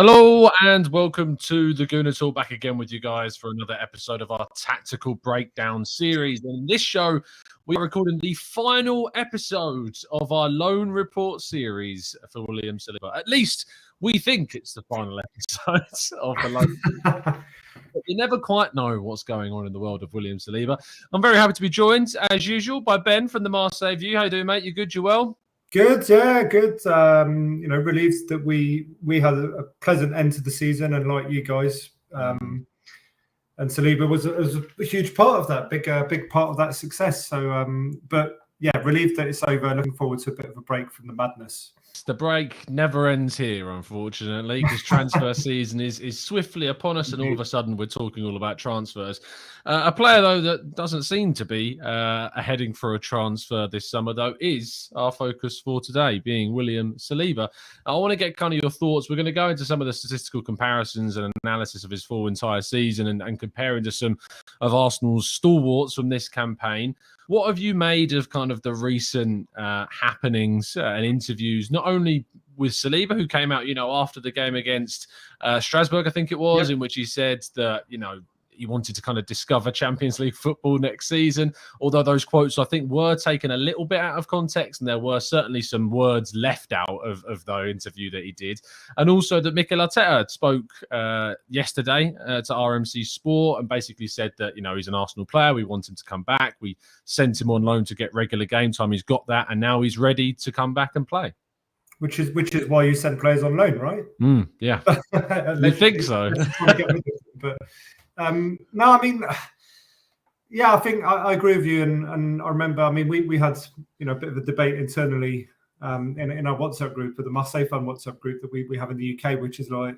Hello and welcome to the Gooner Talk, back again with you guys for another episode of our tactical breakdown series. And in this show, we are recording the final episode of our loan report series for William Saliba. At least we think it's the final episode of the loan. But you never quite know what's going on in the world of William Saliba. I'm very happy to be joined, as usual, by Ben from the Marseille View. How you doing, mate? You good? You well? Good, yeah, good. Relieved that we had a pleasant end to the season, and like you guys, and Saliba was a huge part of that, big part of that success. So, but yeah, relieved that it's over. Looking forward to a bit of a break from the madness. The break never ends here, unfortunately, because transfer season is swiftly upon us, and all of a sudden we're talking all about transfers. A player, though, that doesn't seem to be heading for a transfer this summer, though, is our focus for today, being William Saliba. I want to get kind of your thoughts. We're going to go into some of the statistical comparisons and analysis of his full entire season and comparing to some of Arsenal's stalwarts from this campaign. What have you made of kind of the recent happenings and interviews, not only with Saliba, who came out, after the game against Strasbourg, I think it was, in which he said that, he wanted to kind of discover Champions League football next season, although those quotes, I think, were taken a little bit out of context, and there were certainly some words left out of the interview that he did. And also that Mikel Arteta spoke yesterday to RMC Sport and basically said that, he's an Arsenal player. We want him to come back. We sent him on loan to get regular game time. He's got that, and now he's ready to come back and play. Which is why you send players on loan, right? Yeah. You think so? But no, I mean, yeah, I think I agree with you, and I remember, I mean, we had a bit of a debate internally in our WhatsApp group, the Marseille fan WhatsApp group that we have in the UK, which is like,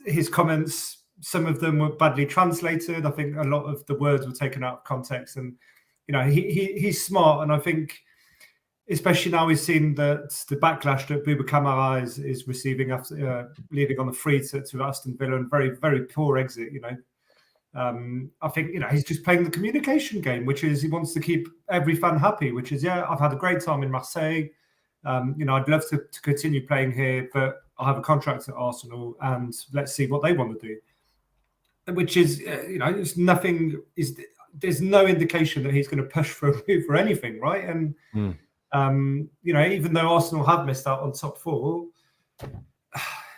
his comments, some of them were badly translated. I think a lot of the words were taken out of context, and he's smart, and I think, especially now we've seen the backlash that Bouba Kamara is receiving after leaving on the free to Aston Villa, and very, very poor exit, I think, he's just playing the communication game, which is he wants to keep every fan happy, which is, I've had a great time in Marseille. I'd love to continue playing here, but I have a contract at Arsenal, and let's see what they want to do. Which is, it's nothing, there's no indication that he's going to push for a move or anything, right? And, even though Arsenal have missed out on top four,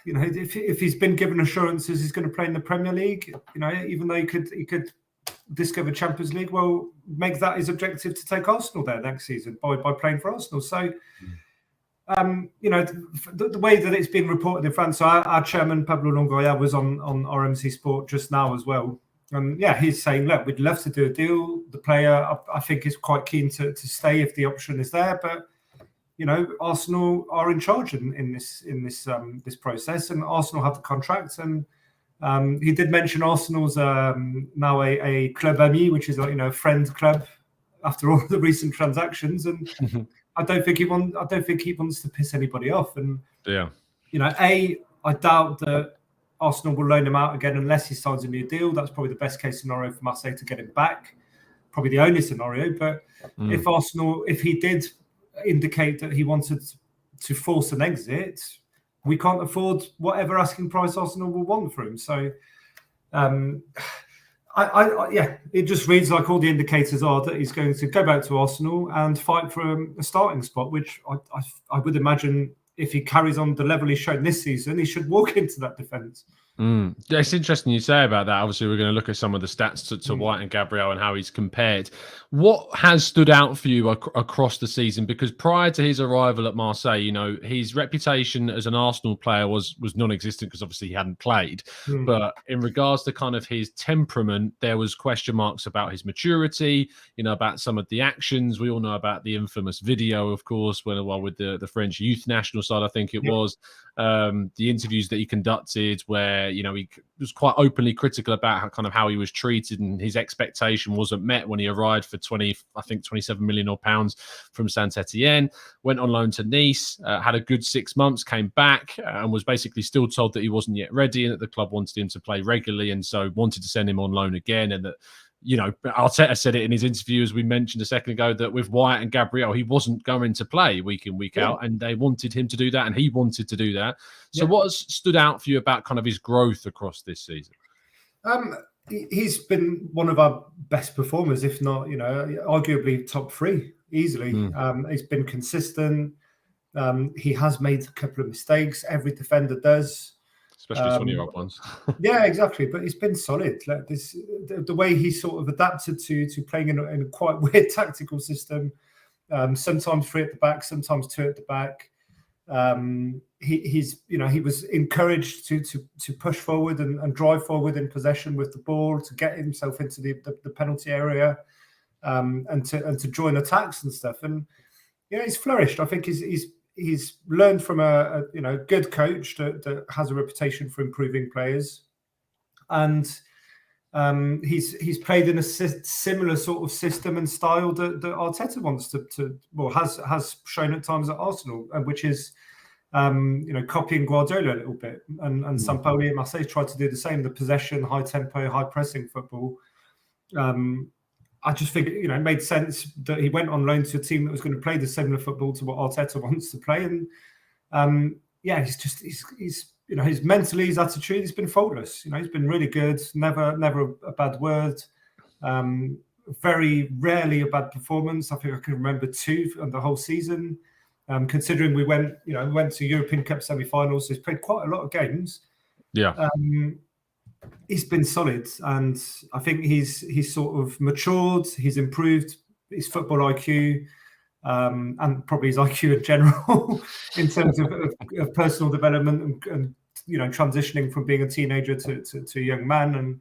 if he's been given assurances he's going to play in the Premier League, even though he could discover Champions League, well, make that his objective to take Arsenal there next season by playing for Arsenal. So, the way that it's been reported in France, so our chairman Pablo Longoria was on RMC Sport just now as well. And he's saying, look, we'd love to do a deal. The player, I think, is quite keen to stay if the option is there. But Arsenal are in charge in this process, and Arsenal have the contract. And he did mention Arsenal's now a club ami, which is a friend club after all the recent transactions. And I don't think he wants to piss anybody off. And I doubt that Arsenal will loan him out again unless he signs a new deal. That's probably the best case scenario for Marseille to get him back. Probably the only scenario. But if he did indicate that he wanted to force an exit, we can't afford whatever asking price Arsenal will want for him. So, it just reads like all the indicators are that he's going to go back to Arsenal and fight for a starting spot, which I would imagine, if he carries on the level he's shown this season, he should walk into that defence. Yeah, it's interesting you say about that. Obviously, we're going to look at some of the stats to White and Gabriel and how he's compared. What has stood out for you across the season? Because prior to his arrival at Marseille, his reputation as an Arsenal player was non-existent because obviously he hadn't played. But in regards to kind of his temperament, there was question marks about his maturity, about some of the actions. We all know about the infamous video, of course, with the French youth national side, I think it was. The interviews that he conducted where, he was quite openly critical about how he was treated, and his expectation wasn't met when he arrived for 27 million pounds from Saint-Etienne, went on loan to Nice, had a good 6 months, came back and was basically still told that he wasn't yet ready and that the club wanted him to play regularly, and so wanted to send him on loan again, and that Arteta said it in his interview, as we mentioned a second ago, that with Wyatt and Gabriel, he wasn't going to play week in, week out, and they wanted him to do that, and he wanted to do that. So what has stood out for you about kind of his growth across this season? He's been one of our best performers, if not, arguably top 3 easily. He's been consistent. He has made a couple of mistakes. Every defender does. Especially 20-year-old ones. Yeah, exactly. But he's been solid. Like the way he sort of adapted to playing in a quite weird tactical system. Sometimes 3 at the back, sometimes 2 at the back. He was encouraged to push forward and drive forward in possession with the ball, to get himself into the penalty area, and to join attacks and stuff. And he's flourished. I think he's learned from a good coach that has a reputation for improving players, and he's played in a similar sort of system and style that Arteta wants has shown at times at Arsenal, and which is copying Guardiola a little bit, and Sampaoli at Marseille tried to do the same, the possession, high tempo, high pressing football. I just think it made sense that he went on loan to a team that was going to play the similar football to what Arteta wants to play, and he's his mentally, his attitude, he's been faultless. He's been really good, never a bad word. Very rarely a bad performance. I think I can remember 2 on the whole season. Considering we went to European Cup semi-finals, so he's played quite a lot of games. Yeah. He's been solid, and I think he's sort of matured. He's improved his football IQ, and probably his IQ in general, in terms of personal development and transitioning from being a teenager to a young man.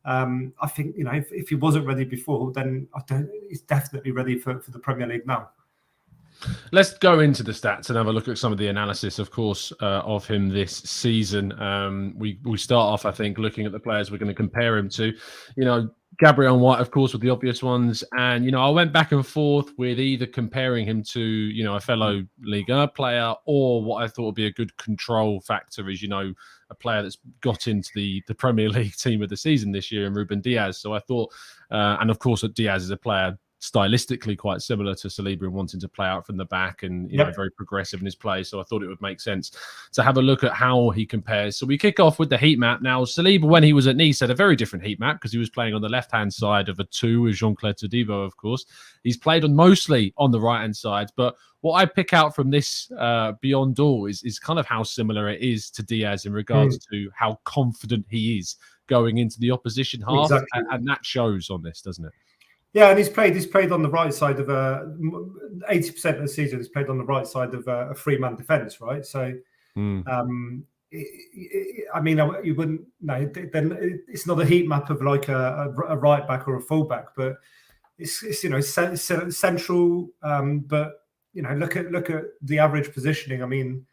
And I think if he wasn't ready before, then he's definitely ready for the Premier League now. Let's go into the stats and have a look at some of the analysis, of course, of him this season. We start off, I think, looking at the players we're going to compare him to. Gabriel and White, of course, were the obvious ones. And, I went back and forth with either comparing him to, a fellow Ligue 1 player, or what I thought would be a good control factor is, a player that's got into the Premier League team of the season this year, in Ruben Diaz. So I thought, and of course, that Diaz is a player stylistically quite similar to Saliba in wanting to play out from the back and very progressive in his play. So I thought it would make sense to have a look at how he compares. So we kick off with the heat map. Now, Saliba, when he was at Nice, had a very different heat map because he was playing on the left-hand side of a 2 with Jean-Claude Todibo, of course. He's played mostly on the right-hand side. But what I pick out from this beyond all is kind of how similar it is to Diaz in regards to how confident he is going into the opposition half. Exactly. And that shows on this, doesn't it? Yeah, and he's played on the right side of 80% of the season. He's played on the right side of a 3-man defence, right? So, I mean, you wouldn't no. Then it's not a heat map of like a right back or a full back, but it's central. But look at the average positioning. I mean,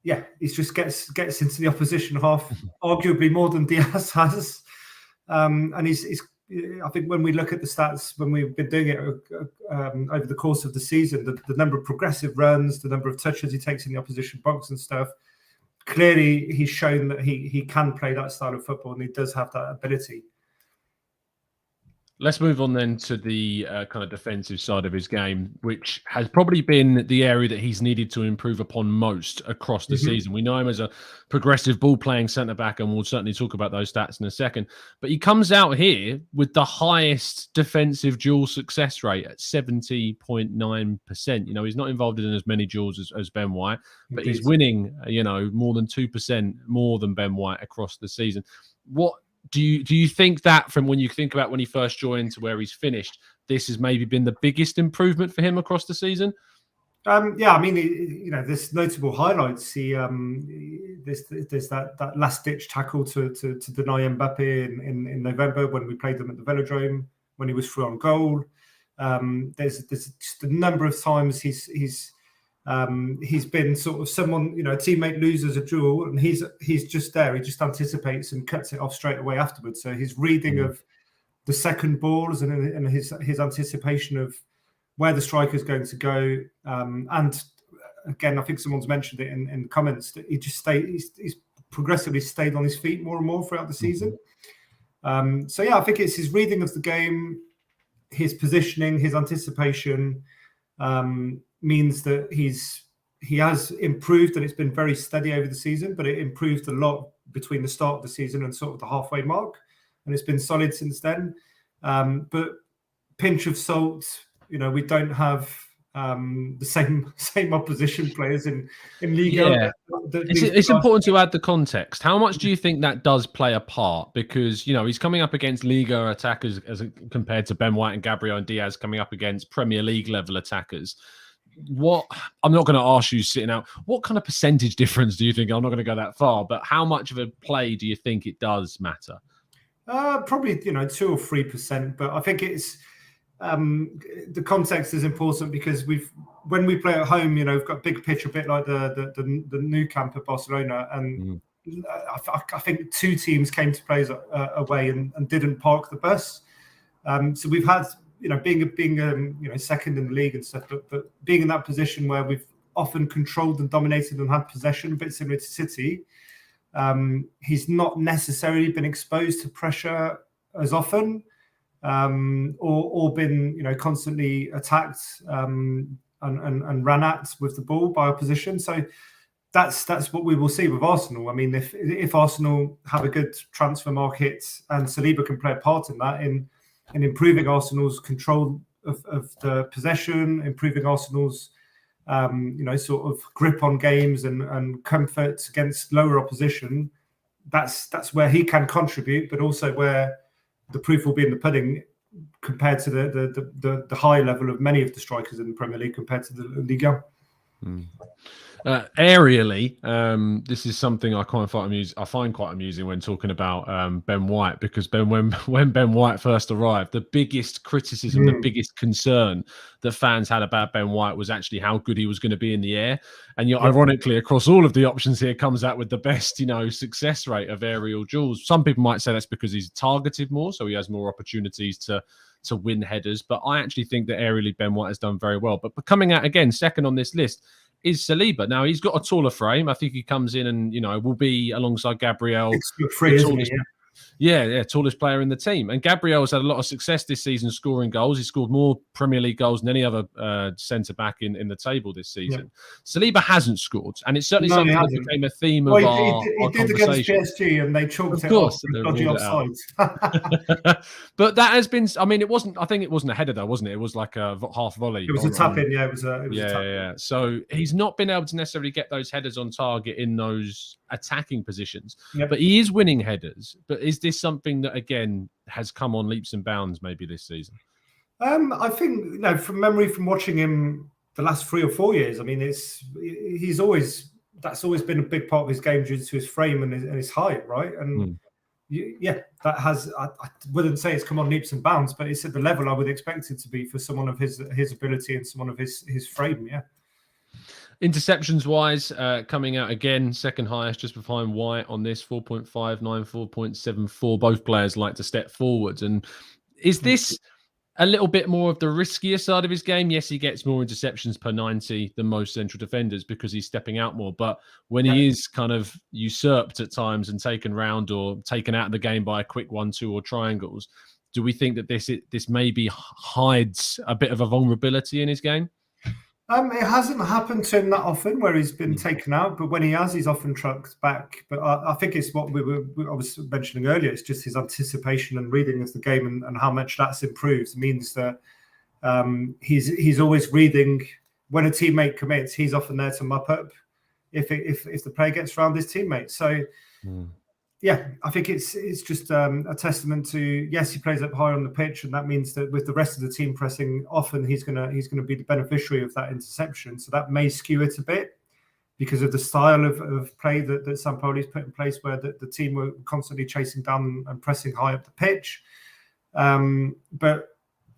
yeah, he just gets into the opposition half, arguably more than Diaz has, and he's. I think when we look at the stats, when we've been doing it over the course of the season, the number of progressive runs, the number of touches he takes in the opposition box and stuff, clearly he's shown that he can play that style of football and he does have that ability. Let's move on then to the kind of defensive side of his game, which has probably been the area that he's needed to improve upon most across the season. We know him as a progressive ball-playing centre-back, and we'll certainly talk about those stats in a second. But he comes out here with the highest defensive duel success rate at 70.9%. He's not involved in as many duels as Ben White, but he's winning, more than 2% more than Ben White across the season. What do you think that from when you think about when he first joined to where he's finished, this has maybe been the biggest improvement for him across the season? Yeah, I mean, there's notable highlights. There's that last-ditch tackle to deny Mbappe in November when we played them at the Velodrome, when he was through on goal. There's just a number of times he's been sort of someone, a teammate loses a duel and he's just there. He just anticipates and cuts it off straight away afterwards. So his reading of the second balls and his anticipation of where the striker is going to go. And again, I think someone's mentioned it in the comments that he's progressively stayed on his feet more and more throughout the season. So yeah, I think it's his reading of the game, his positioning, his anticipation means that he has improved, and it's been very steady over the season, but it improved a lot between the start of the season and sort of the halfway mark, and it's been solid since then. But pinch of salt, we don't have the same opposition players in Liga. Yeah. It's important to add the context. How much do you think that does play a part? Because, he's coming up against Liga attackers compared to Ben White and Gabriel and Diaz coming up against Premier League level attackers. I'm not going to ask you sitting out, what kind of percentage difference do you think? I'm not going to go that far, but how much of a play do you think it does matter? Probably, 2 or 3%, but I think it's the context is important because when we play at home, we've got a big pitch, a bit like the new camp at Barcelona, and I think 2 teams came to play away and didn't park the bus. So we've had, being second in the league and stuff, but being in that position where we've often controlled and dominated and had possession, a bit similar to City. He's not necessarily been exposed to pressure as often, or been, constantly attacked and ran at with the ball by opposition. So that's what we will see with Arsenal. I mean, if Arsenal have a good transfer market and Saliba can play a part in that, in improving Arsenal's control of the possession, improving Arsenal's sort of grip on games and comfort against lower opposition, that's where he can contribute, but also where the proof will be in the pudding compared to the high level of many of the strikers in the Premier League compared to the Liga. Aerially, this is something I find quite amusing when talking about Ben White, because when Ben White first arrived, the biggest criticism, the biggest concern that fans had about Ben White was actually how good he was going to be in the air. And ironically, across all of the options here, comes out with the best, success rate of aerial duels. Some people might say that's because he's targeted more, so he has more opportunities to win headers. But I actually think that aerially Ben White has done very well. But coming out again second on this list is Saliba. Now, he's got a taller frame. I think he comes in and, will be alongside Gabriel. 6'3", isn't he? Yeah, tallest player in the team. And Gabriel's had a lot of success this season scoring goals. He scored more Premier League goals than any other centre-back in the table this season. Saliba hasn't scored, and it's certainly something that became a theme of our conversation. Against PSG, and they chalked it off with dodgy offsides. But that has been, I think it wasn't a header though, wasn't it? It was like a half volley. It was a tap-in, it was a tap-in. Yeah. So he's not been able to necessarily get those headers on target in those attacking positions, but he is winning headers. But is this something that again has come on leaps and bounds maybe this season? I think from memory, from watching him the last 3 or 4 years, I mean, that's always been a big part of his game due to his frame and his height, right? And that has, I wouldn't say it's come on leaps and bounds, but it's at the level I would expect it to be for someone of his ability and someone of his frame. Interceptions wise, coming out again, second highest, just behind White on this, 4.59, 4.74. Both players like to step forwards. And is this a little bit more of the riskier side of his game? Yes, he gets more interceptions per 90 than most central defenders because he's stepping out more. But when he is kind of usurped at times and taken round or taken out of the game by a quick 1-2 or triangles, do we think that this maybe hides a bit of a vulnerability in his game? It hasn't happened to him that often where he's been taken out, but when he has, he's often trucked back. But I think it's what I was mentioning earlier. It's just his anticipation and reading of the game and how much that's improved. It means that he's always reading when a teammate commits. He's often there to mop up if the player gets around his teammate. So I think it's just a testament to, yes, he plays up higher on the pitch, and that means that with the rest of the team pressing, often he's gonna be the beneficiary of that interception. So that may skew it a bit because of the style of play that Sampaoli's put in place, where the team were constantly chasing down and pressing high up the pitch. But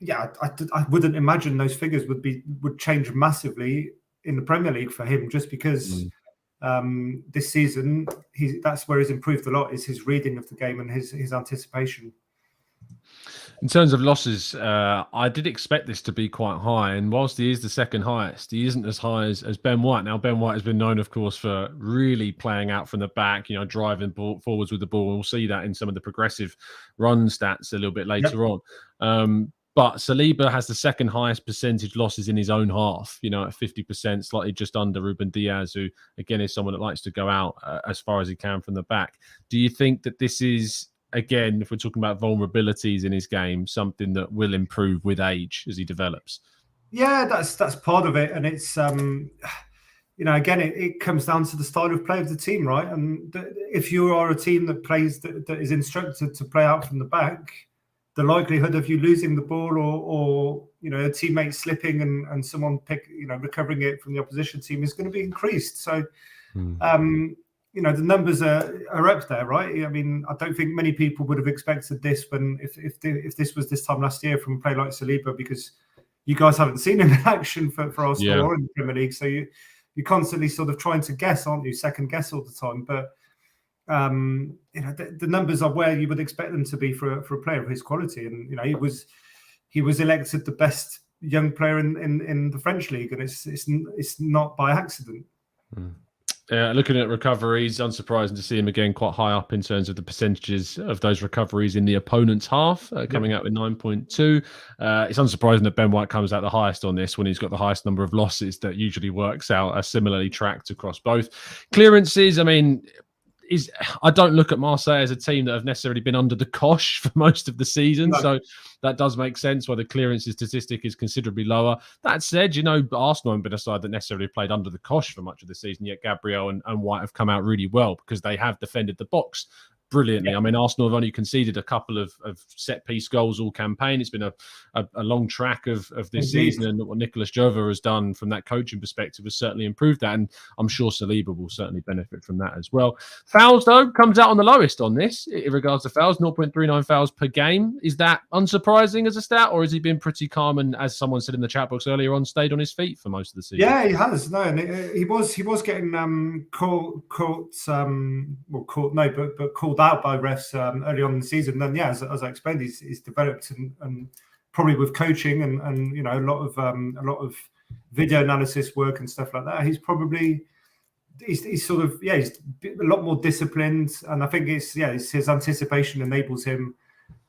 I wouldn't imagine those figures would change massively in the Premier League for him, just because. This season, that's where he's improved a lot, is his reading of the game and his anticipation. In terms of losses, I did expect this to be quite high. And whilst he is the second highest, he isn't as high as Ben White. Now, Ben White has been known, of course, for really playing out from the back, driving forwards with the ball. And we'll see that in some of the progressive run stats a little bit later on. But Saliba has the second highest percentage losses in his own half, at 50%, slightly just under Ruben Diaz, who, again, is someone that likes to go out as far as he can from the back. Do you think that this is, again, if we're talking about vulnerabilities in his game, something that will improve with age as he develops? Yeah, that's part of it. And it's, again, it comes down to the style of play of the team, right? And if you are a team that plays, that is instructed to play out from the back, the likelihood of you losing the ball or a teammate slipping and someone recovering it from the opposition team is going to be increased. So, the numbers are up there, right? I mean, I don't think many people would have expected this if this was this time last year from a player like Saliba, because you guys haven't seen him in action for Arsenal or in the Premier League. So you're constantly sort of trying to guess, aren't you? Second guess all the time. But the numbers are where you would expect them to be for a player of his quality. And he was elected the best young player in the French league, and it's not by accident. Looking at recoveries, unsurprising to see him again quite high up in terms of the percentages of those recoveries in the opponent's half, coming out with 9.2. It's unsurprising that Ben White comes out the highest on this when he's got the highest number of losses. That usually works out similarly tracked across both. Clearances, I mean, I don't look at Marseille as a team that have necessarily been under the cosh for most of the season. So that does make sense why the clearances statistic is considerably lower. That said, Arsenal haven't been a side that necessarily played under the cosh for much of the season, yet Gabriel and White have come out really well because they have defended the box brilliantly. I mean, Arsenal have only conceded a couple of set-piece goals all campaign. It's been a long track of this season, and what Nicolas Jova has done from that coaching perspective has certainly improved that, and I'm sure Saliba will certainly benefit from that as well. Fouls, though, comes out on the lowest on this in regards to fouls, 0.39 fouls per game. Is that unsurprising as a stat, or has he been pretty calm and, as someone said in the chat box earlier on, stayed on his feet for most of the season? Yeah, he has. No, and he was getting called out by refs early on in the season. And then, as I explained, he's developed and probably with coaching and a lot of video analysis work and stuff like that. He's sort of he's a lot more disciplined, and I think it's his anticipation enables him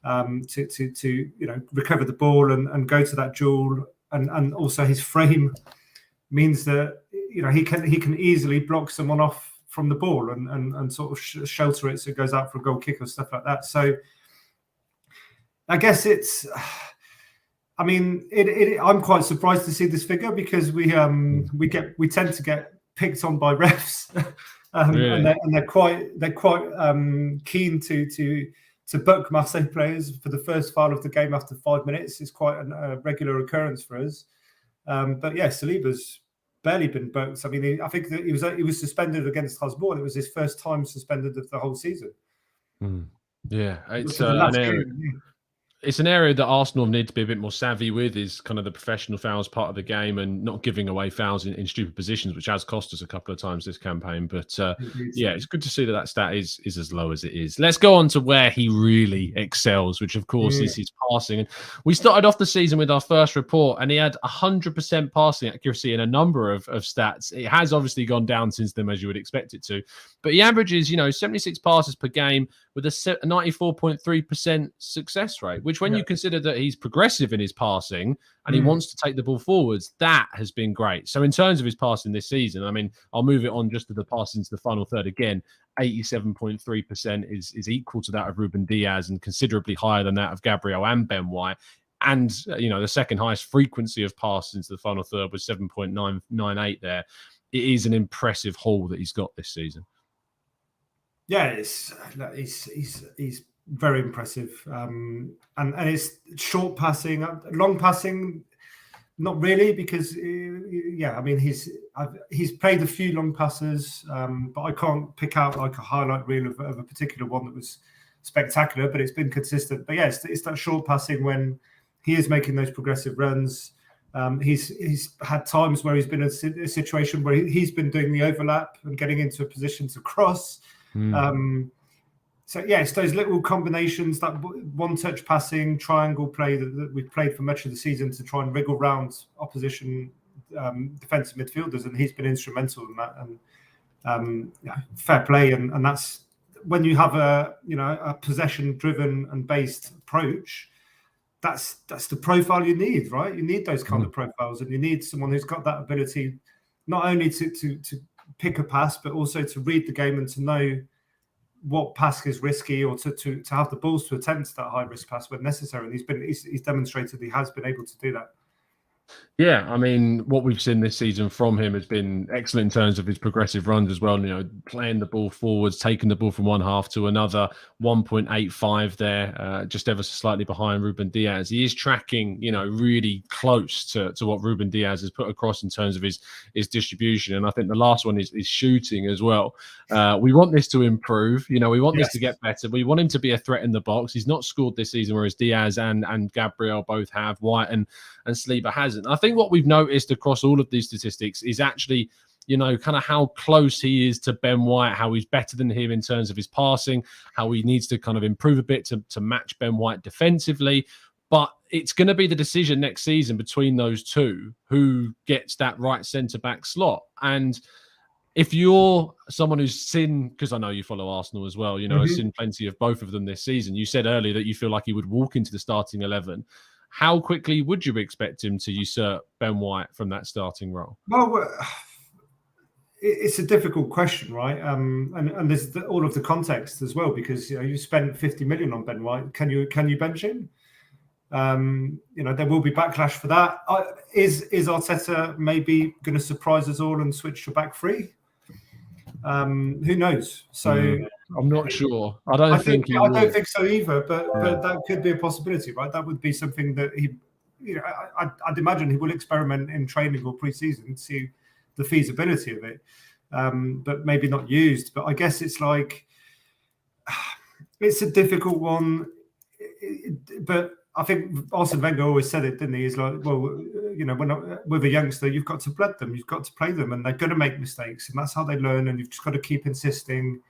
to recover the ball and go to that duel, and also his frame means that he can easily block someone off from the ball and sort of shelter it so it goes out for a goal kick or stuff like that. So I guess I'm quite surprised to see this figure because we tend to get picked on by refs, really? and they're quite keen to book Marseille players for the first foul of the game after 5 minutes. It's quite a regular occurrence for us. But Saliba's barely been booked. I mean, I think that he was suspended against Strasbourg. It was his first time suspended of the whole season. Yeah, it's an area that Arsenal need to be a bit more savvy with, is kind of the professional fouls part of the game and not giving away fouls in stupid positions, which has cost us a couple of times this campaign. But it's good to see that stat is as low as it is. Let's go on to where he really excels, which of course is his passing. And we started off the season with our first report, and he had 100% passing accuracy in a number of stats. It has obviously gone down since then, as you would expect it to. But he averages, 76 passes per game with a 94.3% success rate, which when you consider that he's progressive in his passing and he wants to take the ball forwards, that has been great. So in terms of his passing this season, I mean, I'll move it on just to the passing to the final third again. 87.3% is equal to that of Ruben Diaz and considerably higher than that of Gabriel and Ben White. And, the second highest frequency of passes to the final third was 7.998 there. It is an impressive haul that he's got this season. Yeah, he's very impressive, and it's short passing, long passing, not really, because he's played a few long passes, but I can't pick out like a highlight reel of a particular one that was spectacular. But it's been consistent. But it's that short passing when he is making those progressive runs. He's had times where he's been in a situation where he's been doing the overlap and getting into a position to cross. So yeah, it's those little combinations, that one-touch passing, triangle play that we've played for much of the season to try and wriggle round opposition defensive midfielders, and he's been instrumental in that. And fair play, and that's when you have a possession-driven and based approach. That's the profile you need, right? You need those kind of profiles, and you need someone who's got that ability not only to pick a pass, but also to read the game and to know what pass is risky, or to have the balls to attempt that high risk pass when necessary. And he's demonstrated he has been able to do that. Yeah, I mean, what we've seen this season from him has been excellent in terms of his progressive runs as well. Playing the ball forwards, taking the ball from one half to another, 1.85 there, just ever so slightly behind Ruben Diaz. He is tracking, really close to what Ruben Diaz has put across in terms of his distribution. And I think the last one is shooting as well. We want this to improve. We want this to get better. We want him to be a threat in the box. He's not scored this season, whereas Diaz and Gabriel both have. White and Saliba hasn't. I think what we've noticed across all of these statistics is actually, kind of how close he is to Ben White, how he's better than him in terms of his passing, how he needs to kind of improve a bit to match Ben White defensively. But it's going to be the decision next season between those two who gets that right centre-back slot. And if you're someone who's seen, because I know you follow Arsenal as well, has seen plenty of both of them this season. You said earlier that you feel like he would walk into the starting 11. How quickly would you expect him to usurp Ben White from that starting role? Well, it's a difficult question, right? And there's all of the context as well, because you spent 50 million on Ben White. Can you bench him? There will be backlash for that. Is Arteta maybe going to surprise us all and switch to back three? Who knows? So I'm not sure. I don't think so either. But that could be a possibility, right? That would be something that he, I'd imagine he will experiment in training or pre-season and see the feasibility of it, but maybe not used. But I guess it's like it's a difficult one. But I think Arsene Wenger always said it, didn't he? He's like, well, with a youngster, you've got to blood them, you've got to play them, and they're going to make mistakes, and that's how they learn. And you've just got to keep insisting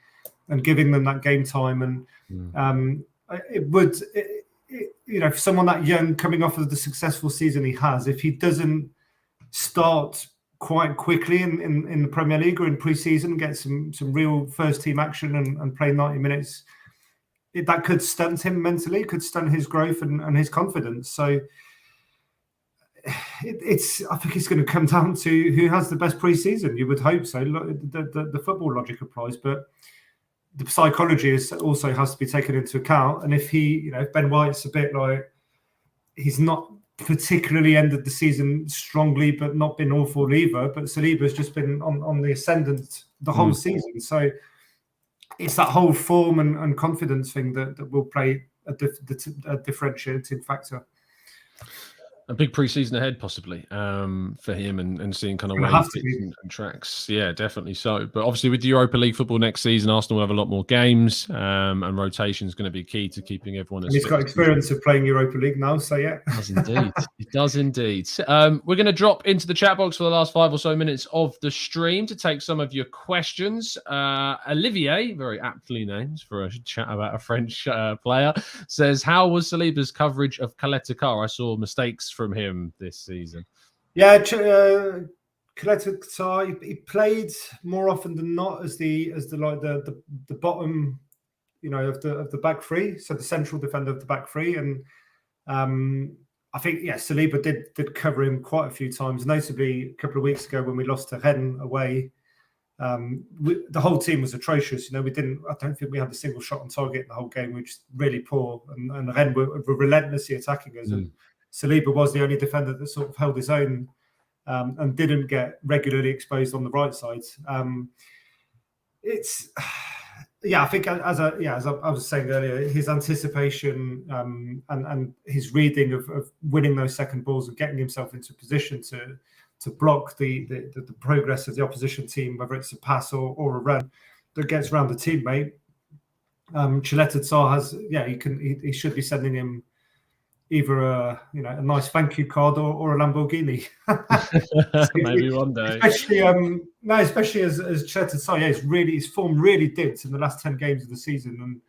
and giving them that game time. And for someone that young, coming off of the successful season he has, if he doesn't start quite quickly in the Premier League or in pre-season, get some real first team action and play 90 minutes. That could stunt him mentally, could stunt his growth and his confidence. So I think it's going to come down to who has the best pre-season. You would hope so. The football logic applies, but the psychology also has to be taken into account. And if Ben White's a bit like, he's not particularly ended the season strongly, but not been awful either. But Saliba's just been on the ascendant the whole season. So it's that whole form and confidence thing that will play a differentiating factor. A big pre-season ahead, possibly, for him and seeing kind of where he fits and tracks. Yeah, definitely so. But obviously, with the Europa League football next season, Arsenal will have a lot more games, and rotation is going to be key to keeping everyone. And he's got experience of playing Europa League now, so yeah. It does indeed. It does indeed. We're going to drop into the chat box for the last 5 or so minutes of the stream to take some of your questions. Olivier, very aptly named for a chat about a French player, says, how was Saliba's coverage of Coquelin? I saw mistakes from him this season. Yeah, Coquelin, he played more often than not as the bottom, of the back three, so the central defender of the back three, and I think Saliba did cover him quite a few times, notably a couple of weeks ago when we lost to Rennes away. The whole team was atrocious. I don't think we had a single shot on target in the whole game, which is really poor, and Rennes were relentlessly attacking us. And Saliba was the only defender that sort of held his own and didn't get regularly exposed on the right side. I think as I was saying earlier, his anticipation and his reading of winning those second balls and getting himself into position to block the progress of the opposition team, whether it's a pass or a run that gets around the teammate. Coquelin has, he should be sending him either a nice thank you card or a Lamborghini. Maybe one day. Especially as Coquelin, his form really dipped in the last 10 games of the season,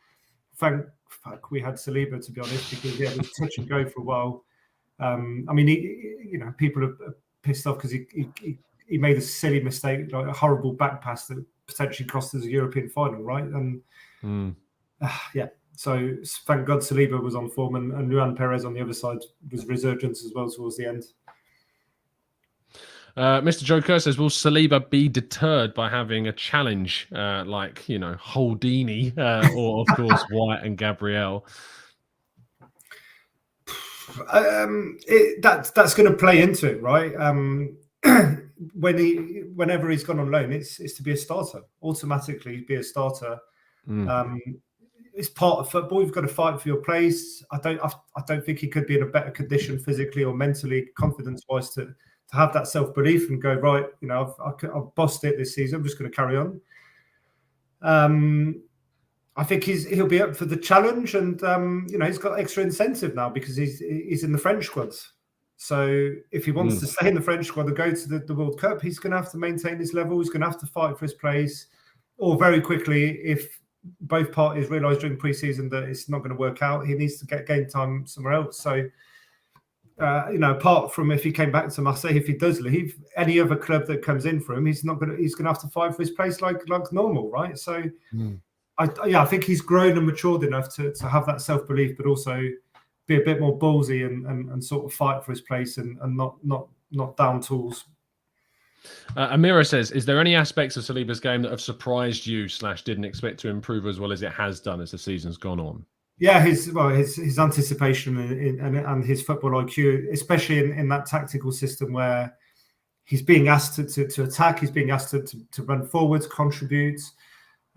thank fuck we had Saliba, to be honest, because it was touch and go for a while. I mean, people are pissed off because he made a silly mistake, like a horrible back pass that potentially cost us a European final, right? And yeah, so thank God Saliba was on form, and Luan Perez on the other side was resurgence as well towards the end. Mr. Joe Kerr says, will Saliba be deterred by having a challenge like, Holdini or, of course, White and Gabriel? That's going to play into it, right? Whenever he's gone on loan, it's to be a starter, automatically be a starter. It's part of football. You've got to fight for your place. I don't think he could be in a better condition physically or mentally, confidence-wise, to have that self-belief and go, right, I've bossed it this season. I'm just going to carry on. I think he'll be up for the challenge, and he's got extra incentive now because he's in the French squads. So if he wants to stay in the French squad and go to the World Cup, he's going to have to maintain his level. He's going to have to fight for his place, or very quickly, if both parties realise during pre-season that it's not going to work out, he needs to get game time somewhere else. So, apart from if he came back to Marseille, if he does leave, any other club that comes in for him, he's going to have to fight for his place like normal, right? So, I think he's grown and matured enough to have that self-belief, but also be a bit more ballsy and sort of fight for his place and not down tools. Amira says, is there any aspects of Saliba's game that have surprised you / didn't expect to improve as well as it has done as the season's gone on? Yeah, his anticipation and his football IQ, especially in that tactical system where he's being asked to attack, he's being asked to run forwards, contribute.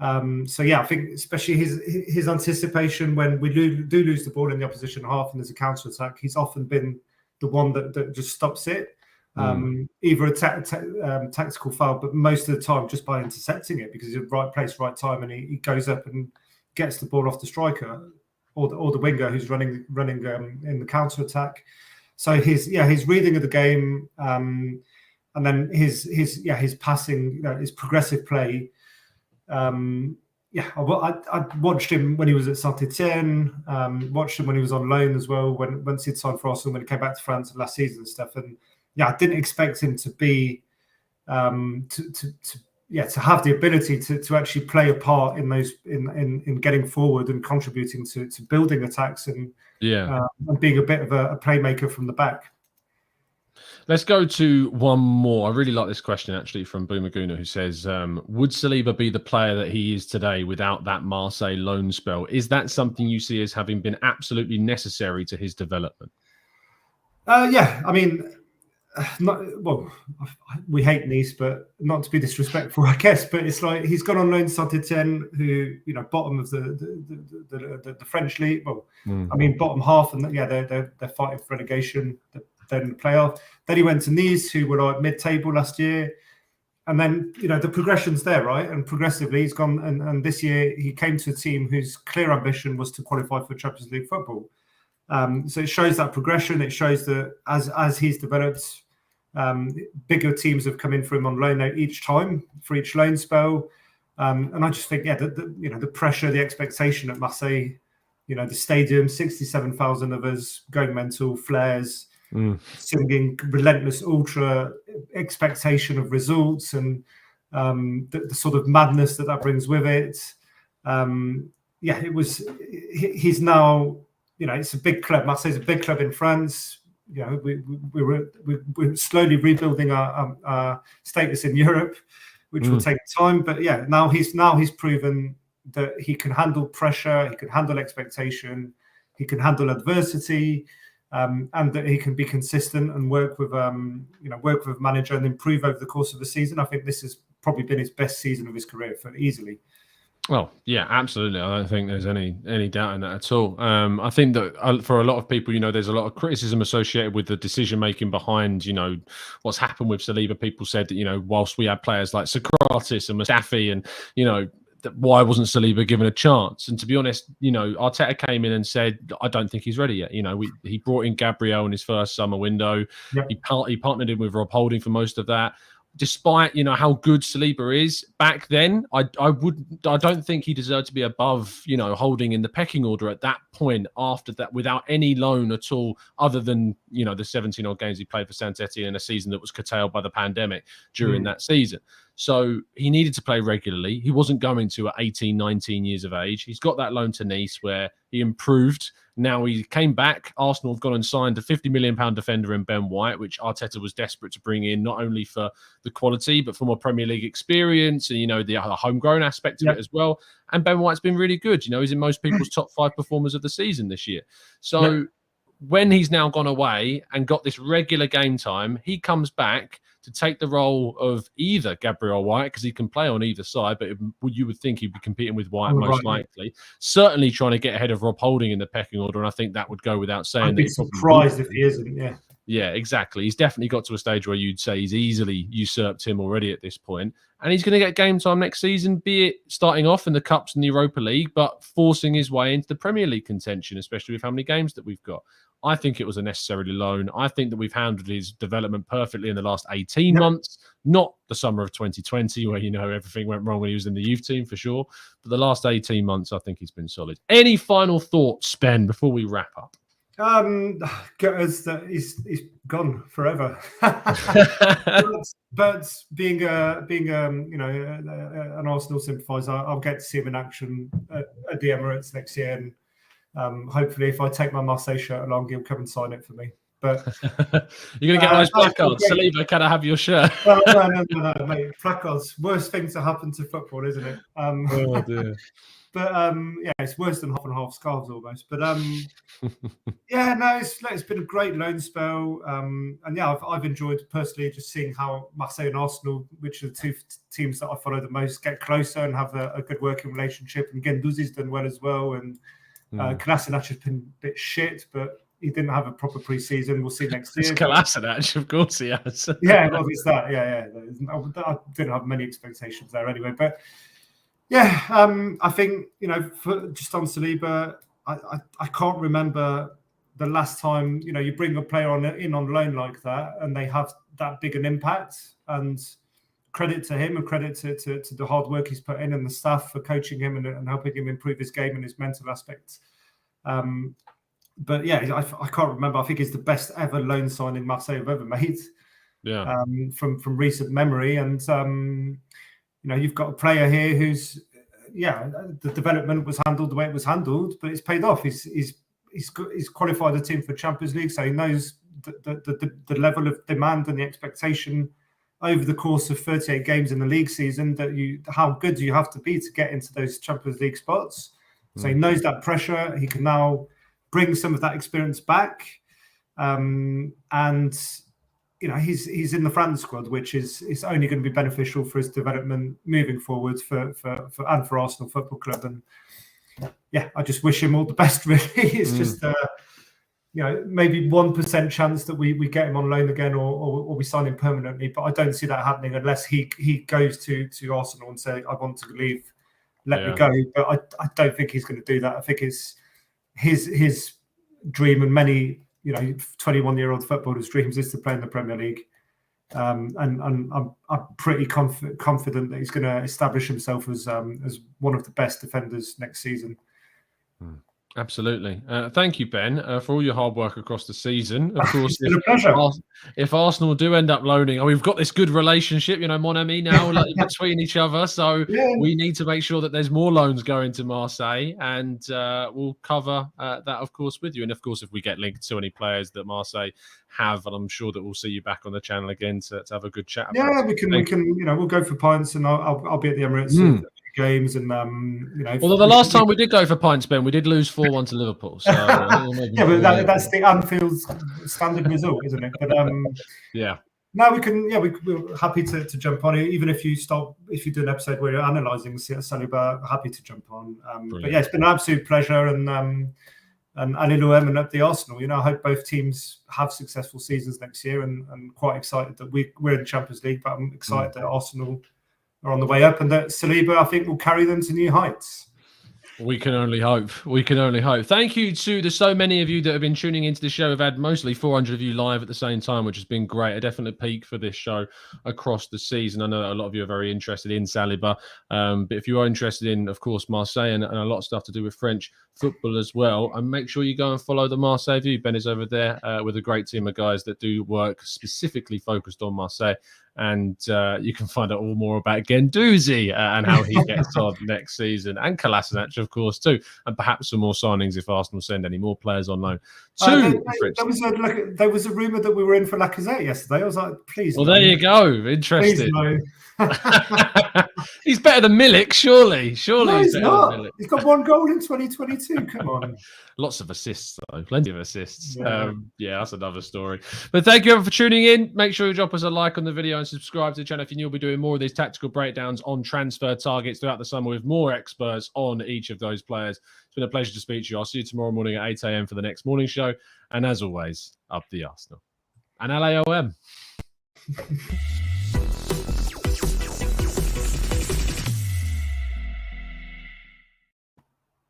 So yeah, I think especially his anticipation when we do lose the ball in the opposition half and there's a counter attack, he's often been the one that just stops it. Either a tactical foul, but most of the time just by intercepting it because he's in the right place, right time, and he goes up and gets the ball off the striker or the winger who's running in the counter attack. So his reading of the game, and then his passing, his progressive play. I watched him when he was at Saint-Etienne, watched him when he was on loan as well, once he'd signed for Arsenal, when he came back to France last season and stuff. And I didn't expect him to be to have the ability to actually play a part in those in getting forward and contributing to building attacks and being a bit of a playmaker from the back. Let's go to one more. I really like this question actually from Boomer Gooner, who says, would Saliba be the player that he is today without that Marseille loan spell? Is that something you see as having been absolutely necessary to his development? Yeah, I mean, we hate Nice, but not to be disrespectful, I guess. But it's like he's gone on loan to Saint-Etienne, who bottom of the French league. Well, I mean bottom half, and they're fighting for relegation. Then the playoff. Then he went to Nice, who were like mid-table last year, and then the progression's there, right? And progressively he's gone, and this year he came to a team whose clear ambition was to qualify for Champions League football. So it shows that progression. It shows that as he's developed, bigger teams have come in for him on loan now each time for each loan spell, and I just think the pressure, the expectation at Marseille, the stadium, 67,000 of us going mental, flares. Singing relentless ultra expectation of results and the sort of madness that brings with it. It was. He's now. It's a big club. Marseille's a big club in France. We're slowly rebuilding our status in Europe, which will take time. But now he's proven that he can handle pressure. He can handle expectation. He can handle adversity. And that he can be consistent and work with a manager and improve over the course of the season. I think this has probably been his best season of his career easily. Well, yeah, absolutely. I don't think there's any doubt in that at all. I think that for a lot of people, there's a lot of criticism associated with the decision making behind, what's happened with Saliba. People said that, whilst we had players like Socrates and Mustafi and, why wasn't Saliba given a chance? And to be honest, Arteta came in and said, I don't think he's ready yet. He brought in Gabriel in his first summer window. Yep. He partnered in with Rob Holding for most of that. despite how good Saliba is back then, I don't think he deserved to be above Holding in the pecking order at that point. After that, without any loan at all, other than the 17 odd games he played for Saint-Etienne in a season that was curtailed by the pandemic during that season. So he needed to play regularly. He wasn't going to at 18, 19 years of age. He's got that loan to Nice where he improved. Now he came back. Arsenal have gone and signed a £50 million defender in Ben White, which Arteta was desperate to bring in, not only for the quality, but for more Premier League experience and, the homegrown aspect of it as well. And Ben White's been really good. He's in most people's top 5 performers of the season this year. So when he's now gone away and got this regular game time, he comes back to take the role of either Gabriel White, because he can play on either side, but you would think he'd be competing with White most likely. Certainly trying to get ahead of Rob Holding in the pecking order, and I think that would go without saying. I'd be surprised if he isn't, Yeah, exactly. He's definitely got to a stage where you'd say he's easily usurped him already at this point. And he's going to get game time next season, be it starting off in the Cups and the Europa League, but forcing his way into the Premier League contention, especially with how many games that we've got. I think it was a necessary loan. I think that we've handled his development perfectly in the last 18 months, not the summer of 2020, where, everything went wrong when he was in the youth team for sure. But the last 18 months, I think he's been solid. Any final thoughts, Ben, before we wrap up? He's gone forever. but being an Arsenal sympathiser, I'll get to see him in action at the Emirates next year, and hopefully, if I take my Marseille shirt along, he'll come and sign it for me. But you're gonna get those placards. Saliba, can I have your shirt? No, mate. Placards, worst thing to happen to football, isn't it? Oh dear. But it's worse than half and half scarves almost. But it's been a great loan spell. And I've enjoyed personally just seeing how Marseille and Arsenal, which are the two teams that I follow the most, get closer and have a good working relationship. And Guendouzi's done well as well. And Kolasinac has been a bit shit, but he didn't have a proper pre-season. We'll see next year. It's Kolasinac, of course he has. Well, it's that. I didn't have many expectations there anyway. But I think, just on Saliba, I can't remember the last time, you bring a player in on loan like that and they have that big an impact. And credit to him and credit to the hard work he's put in and the staff for coaching him and helping him improve his game and his mental aspects. But I can't remember. I think it's the best ever loan signing Marseille have ever made. Yeah. From recent memory, and you've got a player here who's the development was handled the way it was handled, but it's paid off. He's qualified the team for Champions League, so he knows the level of demand and the expectation over the course of 38 games in the league season, how good do you have to be to get into those Champions League spots. So he knows that pressure. He can now bring some of that experience back, and he's in the France squad, which is only going to be beneficial for his development moving forward for Arsenal Football Club. And I just wish him all the best. Really, it's just maybe 1% chance that we get him on loan again or we sign him permanently. But I don't see that happening unless he goes to Arsenal and say, I want to leave, let me go. But I don't think he's going to do that. I think it's his dream, and many 21-year-old footballers' dreams, is to play in the Premier League. And I'm pretty confident that he's going to establish himself as one of the best defenders next season. Absolutely. Thank you, Ben, for all your hard work across the season. Of course, it's been a pleasure. If Arsenal do end up loaning, we've got this good relationship, mon ami, now between each other. So we need to make sure that there's more loans going to Marseille, and we'll cover that, of course, with you. And of course, if we get linked to any players that Marseille have, and I'm sure that we'll see you back on the channel again to have a good chat. We can we'll go for pints, and I'll be at the Emirates. Games and Although the last time we did go for pints, Ben, we did lose 4-1 to Liverpool. So but that's the Anfield standard result, isn't it? But no, we can. We're happy to jump on it. Even if you do an episode where you're analysing Saliba, happy to jump on. But it's been an absolute pleasure, and Alilou and up the Arsenal. I hope both teams have successful seasons next year, and quite excited that we're in the Champions League. But I'm excited that Arsenal are on the way up, and that Saliba, I think, will carry them to new heights. We can only hope. We can only hope. Thank you to the so many of you that have been tuning into the show. We've had mostly 400 of you live at the same time, which has been great. A definite peak for this show across the season. I know a lot of you are very interested in Saliba. But if you are interested in, of course, Marseille and a lot of stuff to do with French football as well, and make sure you go and follow the Marseille View. Ben is over there with a great team of guys that do work specifically focused on Marseille. And you can find out all more about Guendouzi and how he gets on next season, and Kolasinac, of course, too, and perhaps some more signings if Arsenal send any more players on loan. There was a rumour that we were in for Lacazette yesterday. I was like, please. Well, there you go. Interesting. He's better than Milik, surely. No, he's not. He's got 1 goal in 2022. Come on. Lots of assists, though. Plenty of assists. Yeah, that's another story. But thank you everyone for tuning in. Make sure you drop us a like on the video and subscribe to the channel if you're new. We'll be doing more of these tactical breakdowns on transfer targets throughout the summer with more experts on each of those players. It's been a pleasure to speak to you. I'll see you tomorrow morning at 8 a.m. for the next morning show. And as always, up the Arsenal. And LAOM.